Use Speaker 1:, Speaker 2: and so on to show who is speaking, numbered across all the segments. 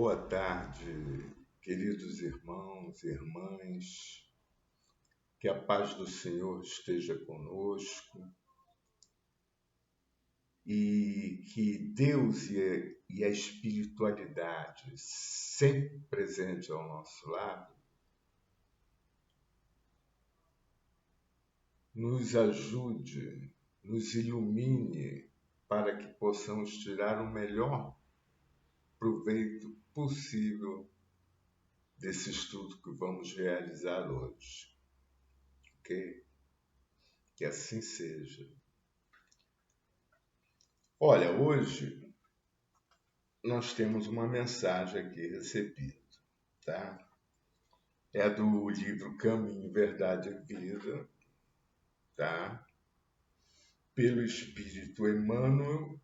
Speaker 1: Boa tarde, queridos irmãos e irmãs, que a paz do Senhor esteja conosco e que Deus e a espiritualidade, sempre presente ao nosso lado, nos ajude, nos ilumine para que possamos tirar o melhor proveito possível desse estudo que vamos realizar hoje. Ok? Que assim seja. Olha, hoje nós temos uma mensagem aqui recebida, tá? É do livro Caminho, Verdade e Vida, tá? Pelo Espírito Emmanuel,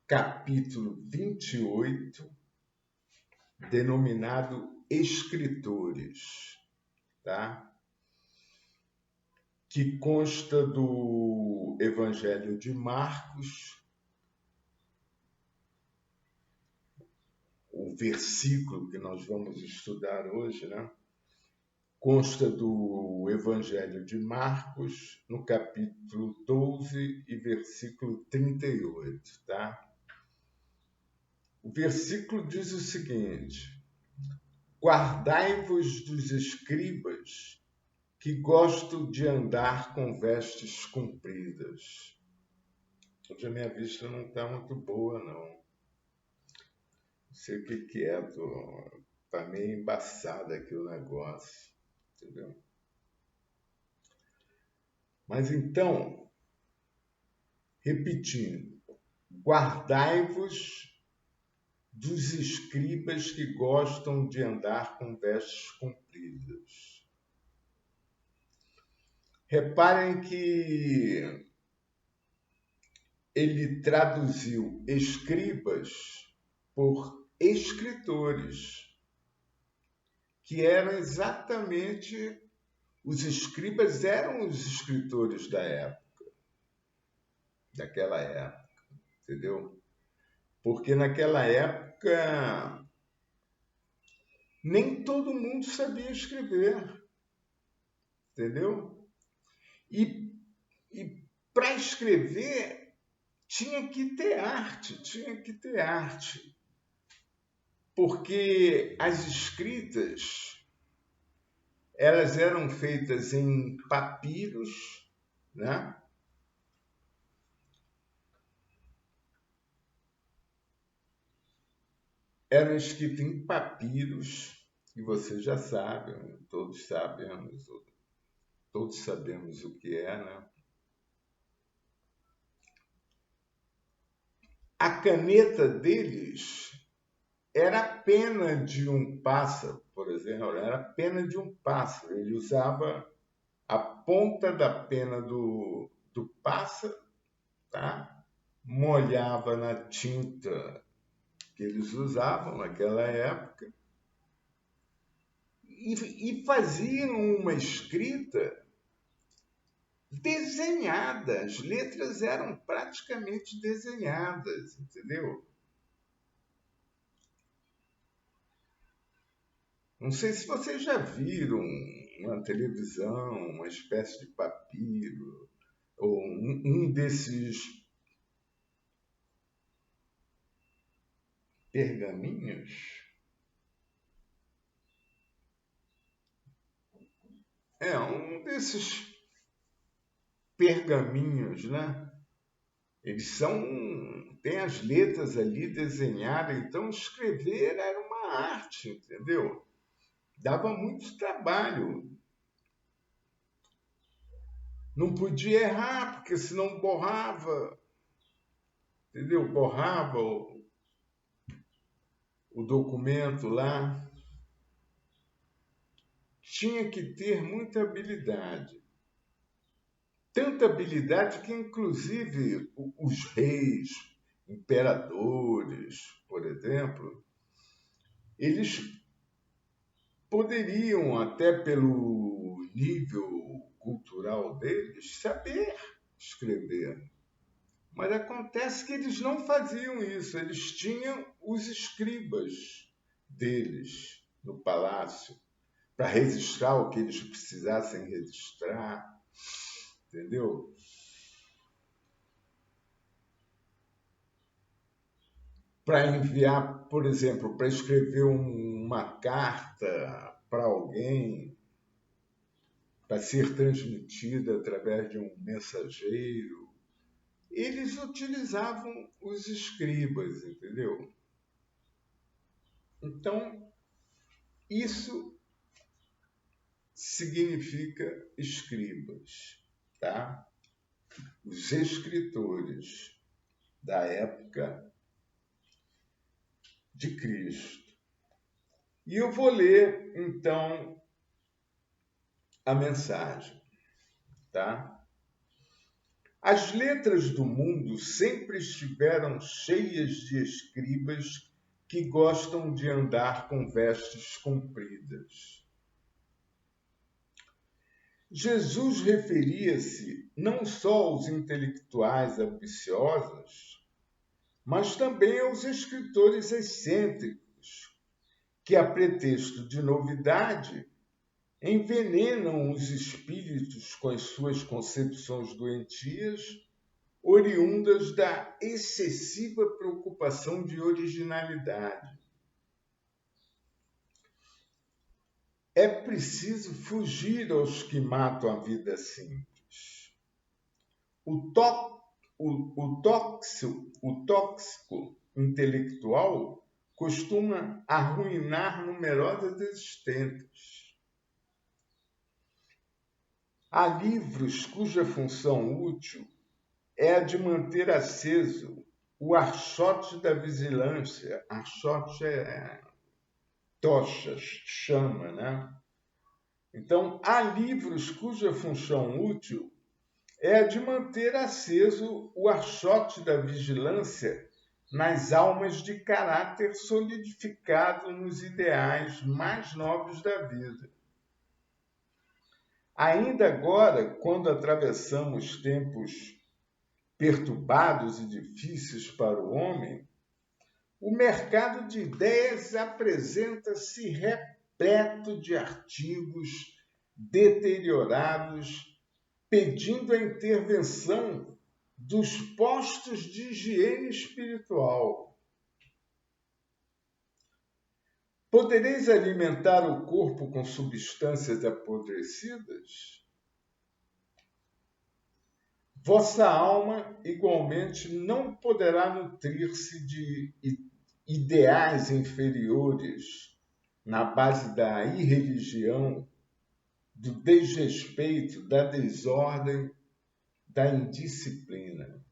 Speaker 1: capítulo 28, denominado Escritores, tá? Que consta do Evangelho de Marcos, o versículo que nós vamos estudar hoje, né? Consta do Evangelho de Marcos, no capítulo 12 e versículo 38, tá? O versículo diz o seguinte: guardai-vos dos escribas que gostam de andar com vestes compridas. Hoje a minha vista não está muito boa, não. Não sei o que é, está meio embaçado aqui o negócio, entendeu? Mas então, repetindo, guardai-vos dos escribas que gostam de andar com vestes compridas. Reparem que ele traduziu escribas por escritores, que eram exatamente, os escribas eram os escritores da época, daquela época, entendeu? Porque naquela época nem todo mundo sabia escrever, entendeu? E para escrever tinha que ter arte, porque as escritas elas eram feitas em papiros, né? Eram escritas em papiros, e vocês já sabem, todos sabemos o que é, né? A caneta deles era a pena de um pássaro, por exemplo, era a pena de um pássaro. Ele usava a ponta da pena do pássaro, tá? Molhava na tinta que eles usavam naquela época e faziam uma escrita desenhada. As letras eram praticamente desenhadas, entendeu? Não sei se vocês já viram na televisão uma espécie de papiro, ou um desses pergaminhos. Um desses pergaminhos, né? Eles têm as letras ali desenhadas, então escrever era uma arte, entendeu? Dava muito trabalho. Não podia errar, porque senão borrava, entendeu? Borrava o documento lá. Tinha que ter muita habilidade. Tanta habilidade que, inclusive, os reis, imperadores, por exemplo, eles poderiam, até pelo nível cultural deles, saber escrever, Mas acontece que eles não faziam isso, eles tinham os escribas deles no palácio para registrar o que eles precisassem registrar, entendeu? Para enviar, por exemplo, para escrever uma carta para alguém, para ser transmitida através de um mensageiro, eles utilizavam os escribas, entendeu? Então, isso significa escribas, tá? Os escritores da época de Cristo. E eu vou ler, então, a mensagem, tá? As letras do mundo sempre estiveram cheias de escribas que gostam de andar com vestes compridas. Jesus referia-se não só aos intelectuais ambiciosos, mas também aos escritores excêntricos, que, a pretexto de novidade, envenenam os espíritos com as suas concepções doentias, oriundas da excessiva preocupação de originalidade. É preciso fugir aos que matam a vida simples. O tóxico intelectual costuma arruinar numerosas existências. Há livros cuja função útil é a de manter aceso o archote da vigilância. Archote é tocha, chama, né? Então, há livros cuja função útil é a de manter aceso o archote da vigilância nas almas de caráter solidificado nos ideais mais nobres da vida. Ainda agora, quando atravessamos tempos perturbados e difíceis para o homem, o mercado de ideias apresenta-se repleto de artigos deteriorados, pedindo a intervenção dos postos de higiene espiritual. Podereis alimentar o corpo com substâncias apodrecidas? Vossa alma, igualmente, não poderá nutrir-se de ideais inferiores na base da irreligião, do desrespeito, da desordem, da indisciplina.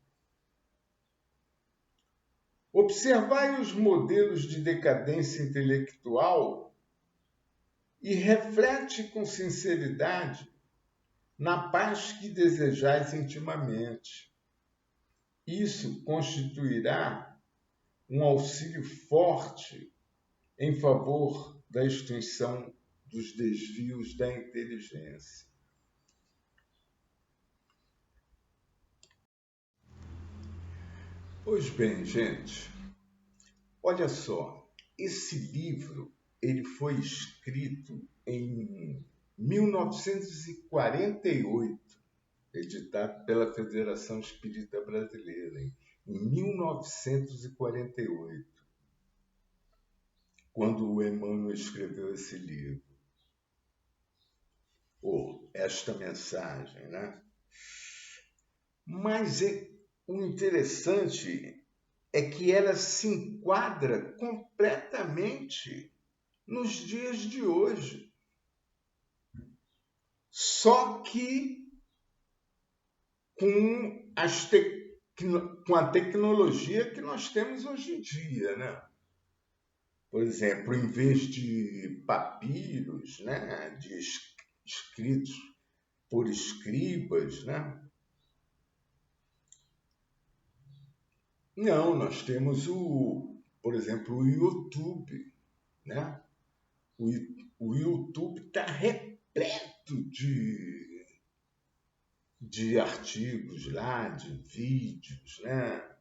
Speaker 1: Observai os modelos de decadência intelectual e reflete com sinceridade na paz que desejais intimamente. Isso constituirá um auxílio forte em favor da extinção dos desvios da inteligência. Pois bem, gente, olha só, esse livro ele foi escrito em 1948, editado pela Federação Espírita Brasileira, em 1948, quando o Emmanuel escreveu esse livro, ou esta mensagem, né? Mas o interessante é que ela se enquadra completamente nos dias de hoje. Só que com a tecnologia que nós temos hoje em dia, né? Por exemplo, em vez de papiros, né, de escritos por escribas, né? Não, nós temos por exemplo, o YouTube, né? O YouTube está repleto de artigos lá, de vídeos, né?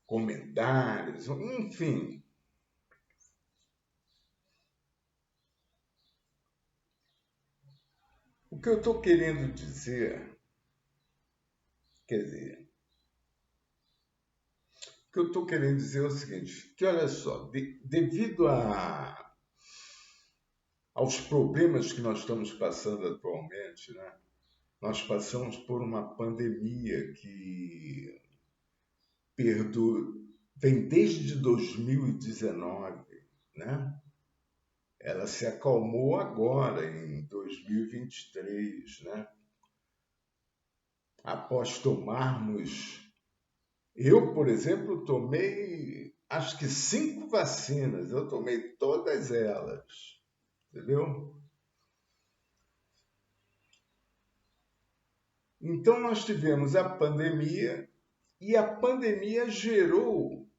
Speaker 1: Comentários, enfim. O que eu estou querendo dizer, quer dizer, o que eu estou querendo dizer é o seguinte, que olha só, devido aos problemas que nós estamos passando atualmente, né? Nós passamos por uma pandemia que vem desde 2019, né? Ela se acalmou agora, em 2023, né? Após tomarmos. Eu, por exemplo, tomei acho que 5 vacinas, eu tomei todas elas, entendeu? Então, nós tivemos a pandemia e a pandemia gerou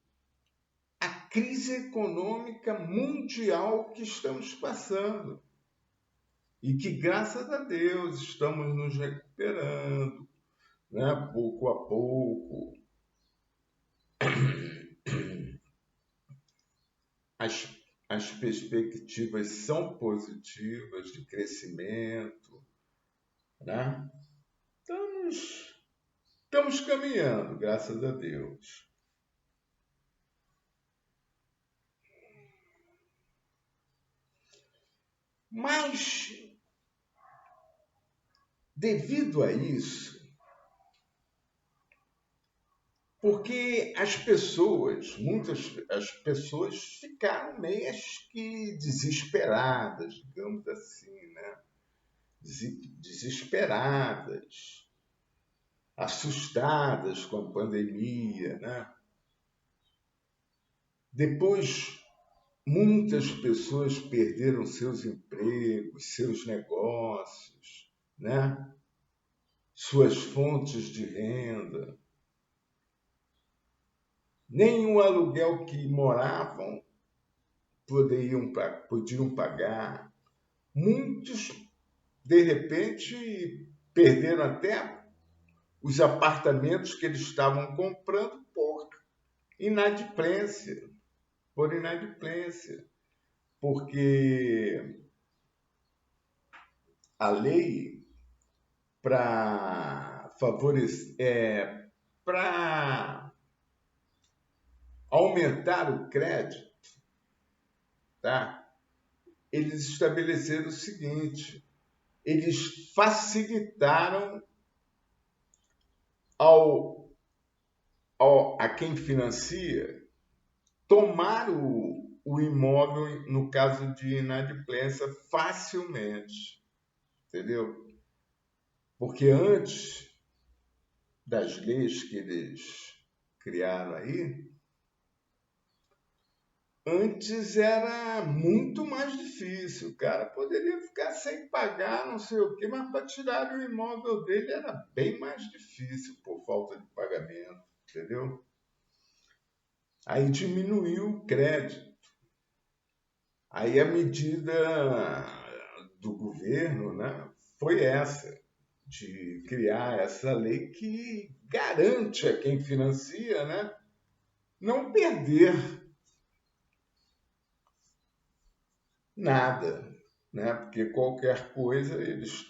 Speaker 1: a crise econômica mundial que estamos passando e que, graças a Deus, estamos nos recuperando, né? Pouco a pouco. As, as perspectivas são positivas de crescimento, né? Estamos caminhando, graças a Deus. Mas, devido a isso, porque as pessoas ficaram meio que desesperadas, digamos assim, né? Desesperadas, assustadas com a pandemia, né? Depois, muitas pessoas perderam seus empregos, seus negócios, né? Suas fontes de renda. Nem o aluguel que moravam podiam pagar. Muitos, de repente, perderam até os apartamentos que eles estavam comprando inadimplência, por inadimplência, porque a lei para favorecer, para aumentar o crédito, tá? Eles estabeleceram o seguinte: eles facilitaram a quem financia tomar o imóvel, no caso de inadimplência, facilmente, entendeu? Porque antes das leis que eles criaram aí, antes era muito mais difícil. O cara poderia ficar sem pagar, não sei o quê, mas para tirar o imóvel dele era bem mais difícil por falta de pagamento, entendeu? Aí diminuiu o crédito. Aí a medida do governo, né, foi essa, de criar essa lei que garante a quem financia, né, não perder nada, né, porque qualquer coisa eles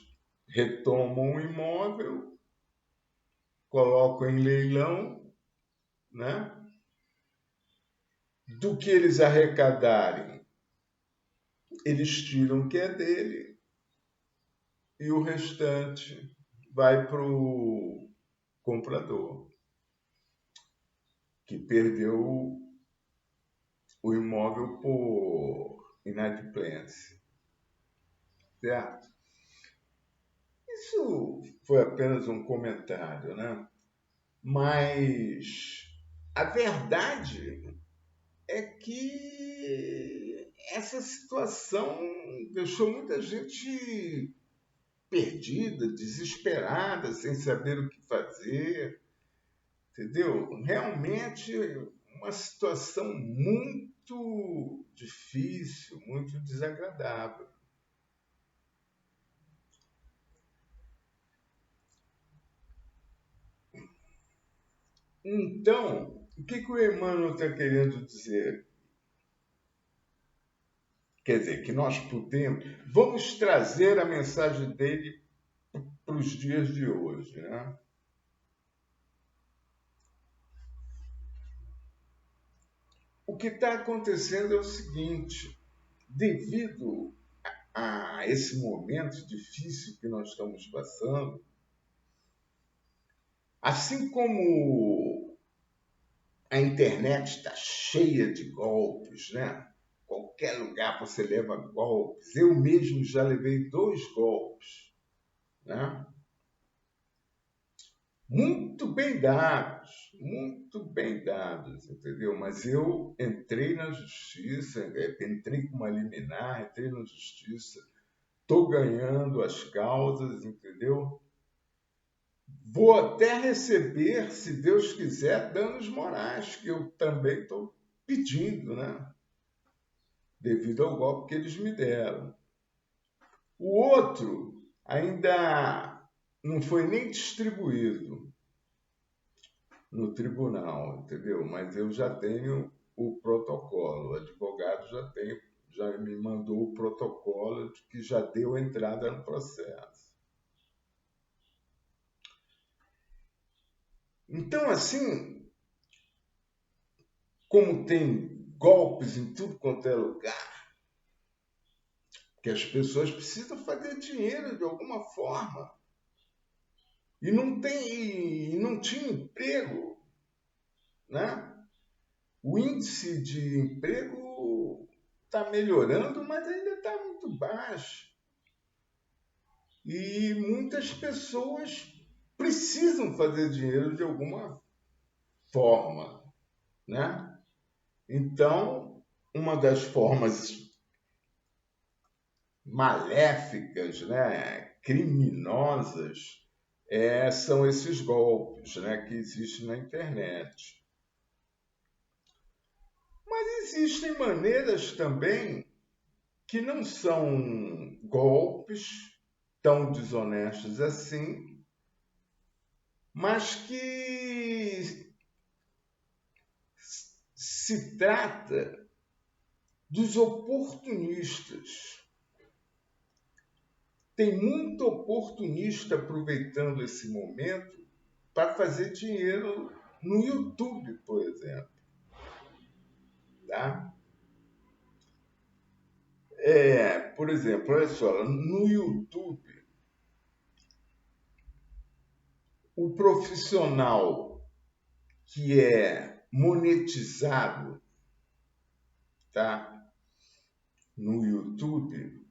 Speaker 1: retomam o imóvel, colocam em leilão, né, do que eles arrecadarem, eles tiram o que é dele e o restante vai para o comprador, que perdeu o imóvel por inadimplência, certo? Isso foi apenas um comentário, né? Mas a verdade é que essa situação deixou muita gente perdida, desesperada, sem saber o que fazer, entendeu? Realmente uma situação muito difícil, muito desagradável. Então, o que o Emmanuel está querendo dizer? Quer dizer, que nós podemos, vamos trazer a mensagem dele para os dias de hoje, né? O que está acontecendo é o seguinte: devido a esse momento difícil que nós estamos passando, assim como a internet está cheia de golpes, né? Qualquer lugar você leva golpes. Eu mesmo já levei 2 golpes, né? Muito bem dados, entendeu? Mas eu entrei na justiça, entrei com uma liminar, entrei na justiça, estou ganhando as causas, entendeu? Vou até receber, se Deus quiser, danos morais, que eu também estou pedindo, né? Devido ao golpe que eles me deram. O outro ainda não foi nem distribuído no tribunal, entendeu? Mas eu já tenho o protocolo, o advogado já me mandou o protocolo de que já deu entrada no processo. Então, assim, como tem golpes em tudo quanto é lugar, que as pessoas precisam fazer dinheiro de alguma forma. E não tinha emprego, né? O índice de emprego está melhorando, mas ainda está muito baixo. E muitas pessoas precisam fazer dinheiro de alguma forma, né? Então, uma das formas maléficas, né, criminosas, são esses golpes, né, que existem na internet. Mas existem maneiras também que não são golpes tão desonestos assim, mas que se trata dos oportunistas. Tem muito oportunista aproveitando esse momento para fazer dinheiro no YouTube, por exemplo. Tá? Por exemplo, olha só, no YouTube, o profissional que é monetizado, tá? No YouTube,